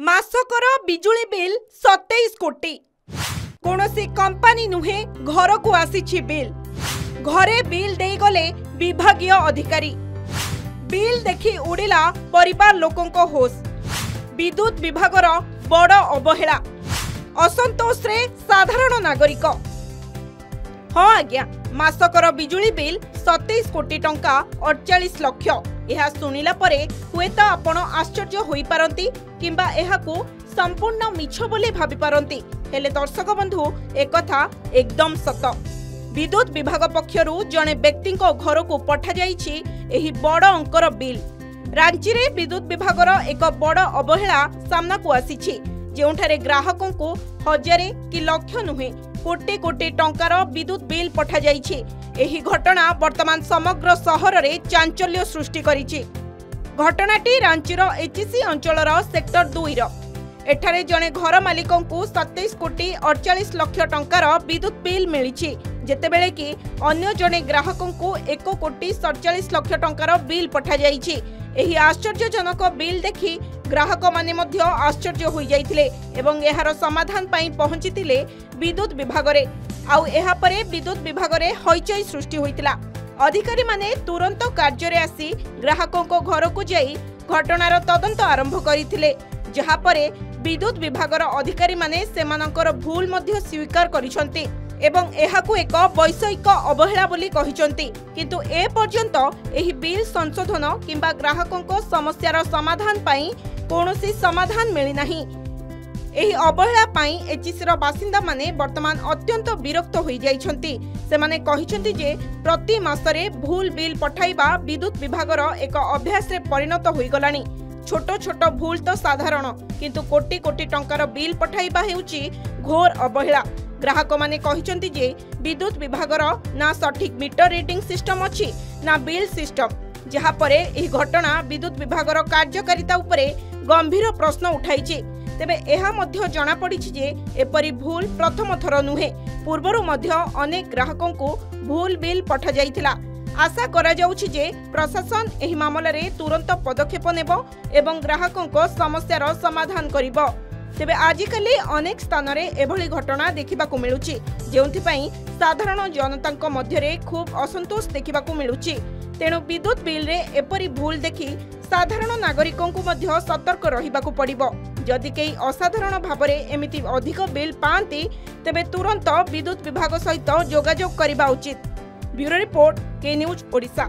मासकर बिजुली बिल 27 कोटी। कौनसी कंपनी नुहे घर को आसी बिल। घरे बिल दे गले विभागीय अधिकारी। बिल देखि उड़िला परिवार लोकों को होश। विद्युत विभागर बड़ अवहेला। असंतोष रे साधारण नागरिक। हाँ आज्ञा, मासकर बिजुली बिल 27 कोटी टंका 48 लक्ष। यह सुनिला परे हुएत आपण आश्चर्य होई पारंती किंबा एहाकू संपूर्ण मिछ बोली भाबी पारंती। हेले दर्शक बंधु एक कथा एकदम सत। विद्युत विभाग पक्षरु जने व्यक्ति घर को पठा जाइछि एही बड़ अंकर बिल। रांची रे विद्युत विभागर एक बड़ अवहेला सामना को आसीछि, जेउठारे ग्राहकों को हजारे कि लक्ष नुहे कोटी कोटी टंकार विद्युत बिल पठा जाइछि। एही घटना वर्तमान समग्र सहर रे चांचल्य सृष्टि करिछि। घटनाटी रांचीर एचसी अंचलर सेक्टर 2 रो। एठारे जने घर मालिकों को 27 कोटी 48 लक्ष टंकार विद्युत बिल मिलिछि, जेतेबेले कि अन्य जने ग्राहकों को 1 कोटी 47 लक्ष टंकार बिल पठा जाइछि। एही आश्चर्यजनक बिल देखि ग्राहक माने मध्य आश्चर्य होई जाइथिले एवं एहार समाधान पाई पहुंचितिले विद्युत विभाग रे। आउ एहा परे विद्युत विभाग रे हईचई सृष्टि होइतिला। अधिकारी माने तुरंत कार्य रे आसी ग्राहकों को घर को जाई घटनार तदंत आरंभ करिथिले, जहा परे विद्युत विभागर अधिकारी माने सेमानकर भूल मध्य स्वीकार करिसंती एवं एहाकू एक वैषयिक अवहेला बोली कहिसंती। किंतु ए पर्यंत एही बिल संशोधन किंबा ग्राहकों को समस्यार समाधान पाई कोनोसी समाधान मिली नाही। एही अवहेला पाई एचसीर बासिंदा माने वर्तमान अत्यंत विरक्त होई जाइछंती। सेमाने कहिसंती जे प्रति मासरे भूल बिल पठाइबा विद्युत विभागर एक अभ्यास रे परिणत होई गलानी। छोट छोट भूल तो साधारण, किंतु कोटी कोटी टंकार बिल पठाइबा हेउची घोर अवहेला। ग्राहक माने कहिसंती जे विद्युत विभागर ना सठिक मीटर रीडिंग सिस्टम अछि ना बिल सिस्टम, जहा परे एही घटना विद्युत विभागर कार्यकारिता उपरे गंभीर प्रश्न उठाइछि। तेबे एहा मध्य जणा पड़िछि जे एपरि भूल प्रथम थर नुहे, पूर्वरु मध्य अनेक ग्राहकों को भूल बिल पठा जाइथिला। आशा करा जाउछि जे प्रशासन एही मामला रे तुरंत पदक्षेप नेबो एवं ग्राहकों को समस्यार समाधान करिबो। तेबे आजिकाली अनेक स्थान रे एभली घटना देखिबाकू मिलुछि, जेउथि पई साधारण जनतांको मध्य रे खूब असंतोष देखिबाकू मिलुछि। तेणु विद्युत बिल रे एपरि भूल देखि साधारण नागरिकों को मध्य सतर्क रहिबाकू पड़िबो। जदि केही असाधारण भाबरे एमिति अधिक बिल पांती तेबे तुरंत विद्युत विभाग सहित जोगाजोग करिबा उचित। ब्यूरो रिपोर्ट, के न्यूज ओडिशा।